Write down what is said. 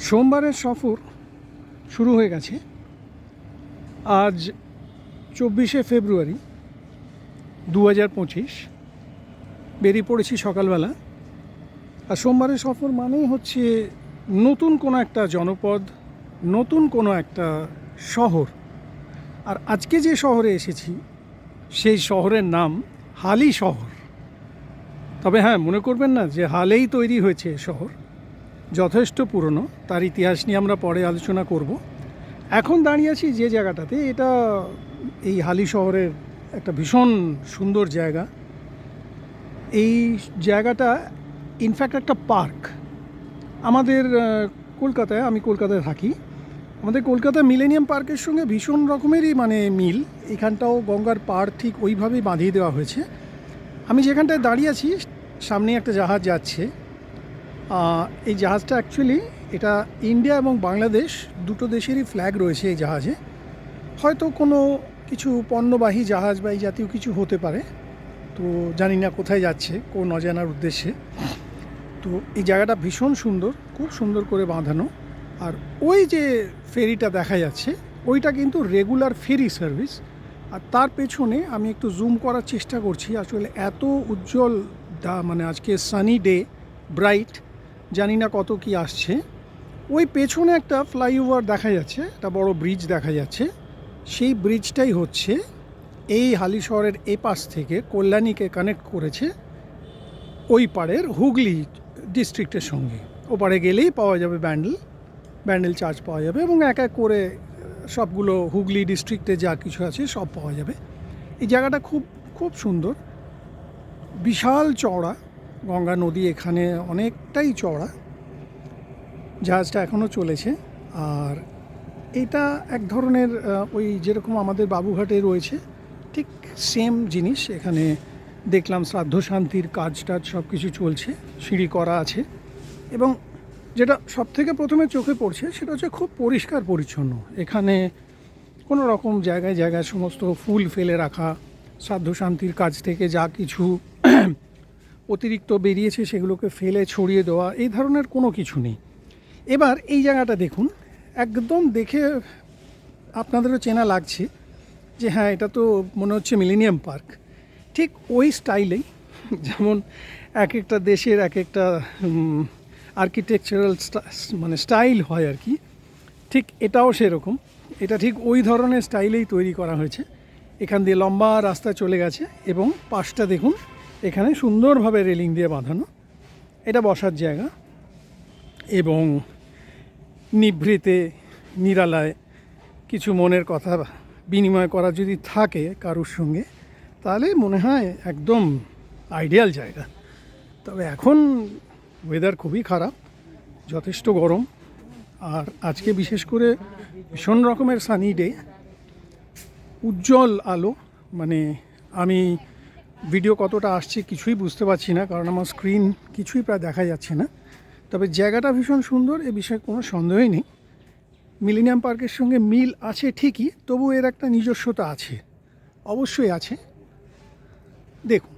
সোমবারের সফর শুরু হয়ে গেছে। আজ 24শে ফেব্রুয়ারি 2025। বেরিয়ে পড়েছি সকালবেলা। আর সোমবারের সফর মানেই হচ্ছে নতুন কোনো একটা জনপদ, নতুন কোনো একটা শহর। আর আজকে যে শহরে এসেছি সেই শহরের নাম হালি শহর। তবে হ্যাঁ, মনে করবেন না যে হালেই তৈরি হয়েছে শহর, যথেষ্ট পুরনো। তার ইতিহাস নিয়ে আমরা পরে আলোচনা করব। এখন দাঁড়িয়ে আছি যে জায়গাটাতে, এটা এই হালি শহরের একটা ভীষণ সুন্দর জায়গা। এই জায়গাটা ইনফ্যাক্ট একটা পার্ক। আমাদের কলকাতায়, আমি কলকাতায় থাকি, আমাদের কলকাতা মিলেনিয়াম পার্কের সঙ্গে ভীষণ রকমেরই মিল। এখানটাও গঙ্গার পাড় ঠিক ওইভাবেই বাঁধিয়ে দেওয়া হয়েছে। আমি যেখানটায় দাঁড়িয়ে আছি সামনে একটা জাহাজ যাচ্ছে। এই জাহাজটা অ্যাকচুয়ালি এটা ইন্ডিয়া এবং বাংলাদেশ দুটো দেশেরই ফ্ল্যাগ রয়েছে এই জাহাজে। হয়তো কোনো কিছু পণ্যবাহী জাহাজ বা এই জাতীয় কিছু হতে পারে, তো জানি না কোথায় যাচ্ছে, কোন অজানার উদ্দেশ্যে। তো এই জায়গাটা ভীষণ সুন্দর, খুব সুন্দর করে বাঁধানো। আর ওই যে ফেরিটা দেখা যাচ্ছে ওইটা কিন্তু রেগুলার ফেরি সার্ভিস। আর তার পেছনে আমি একটু জুম করার চেষ্টা করছি। আসলে এত উজ্জ্বল আজকে সানি ডে, ব্রাইট, জানি না কত কি আসছে। ওই পেছনে একটা ফ্লাইওভার দেখা যাচ্ছে, একটা বড় ব্রিজ দেখা যাচ্ছে। সেই ব্রিজটাই হচ্ছে এই হালি শহরের এ পাশ থেকে কল্যাণীকে কানেক্ট করেছে ওই পাড়ের হুগলি ডিস্ট্রিক্টের সঙ্গে। ওপারে গেলেই পাওয়া যাবে ব্যান্ডেল চার্চ পাওয়া যাবে, এবং এক এক করে সবগুলো হুগলি ডিস্ট্রিক্টে যা কিছু আছে সব পাওয়া যাবে। এই জায়গাটা খুব খুব সুন্দর, বিশাল চওড়া। গঙ্গা নদী এখানে অনেকটাই চওড়া। জাহাজটা এখনও চলেছে। আর এটা এক ধরনের ওই যেরকম আমাদের বাবুঘাটে রয়েছে ঠিক সেম জিনিস। এখানে দেখলাম শ্রাদ্ধ শান্তির কাজ টাজ সব কিছু চলছে, সিঁড়ি করা আছে। এবং যেটা সবথেকে প্রথমে চোখে পড়ছে সেটা হচ্ছে খুব পরিষ্কার পরিচ্ছন্ন। এখানে কোনো রকম জায়গায় জায়গায় সমস্ত ফুল ফেলে রাখা, শ্রাদ্ধ শান্তির কাজ থেকে যা কিছু অতিরিক্ত বেরিয়েছে সেগুলোকে ফেলে ছড়িয়ে দেওয়া, এই ধরনের কোনো কিছু নেই। এবার এই জায়গাটা দেখুন, একদম দেখে আপনাদেরও চেনা লাগছে যে হ্যাঁ, এটা তো মনে হচ্ছে মিলেনিয়াম পার্ক। ঠিক ওই স্টাইলেই, যেমন এক একটা দেশের এক একটা আর্কিটেকচারাল স্টাইল হয় আর কি, ঠিক এটাও সেরকম। এটা ঠিক ওই ধরনের স্টাইলেই তৈরি করা হয়েছে। এখান দিয়ে লম্বা রাস্তা চলে গেছে এবং পাশটা দেখুন, এখানে সুন্দরভাবে রেলিং দিয়ে বাঁধানো। এটা বসার জায়গা, এবং নিভৃতে নিরালায় কিছু মনের কথা বিনিময় করা যদি থাকে কারুর সঙ্গে, তাহলে মনে হয় একদম আইডিয়াল জায়গা। তবে এখন ওয়েদার খুবই খারাপ, যথেষ্ট গরম। আর আজকে বিশেষ করে ভীষণ রকমের সানি ডে, উজ্জ্বল আলো। আমি ভিডিও কতটা আসছে কিছুই বুঝতে পারছি না, কারণ আমার স্ক্রিন কিছুই প্রায় দেখা যাচ্ছে না। তবে জায়গাটা ভীষণ সুন্দর, এ বিষয়ে কোনো সন্দেহই নেই। মিলেনিয়াম পার্কের সঙ্গে মিল আছে ঠিকই, তবু এর একটা নিজস্বতা আছে, অবশ্যই আছে। দেখুন।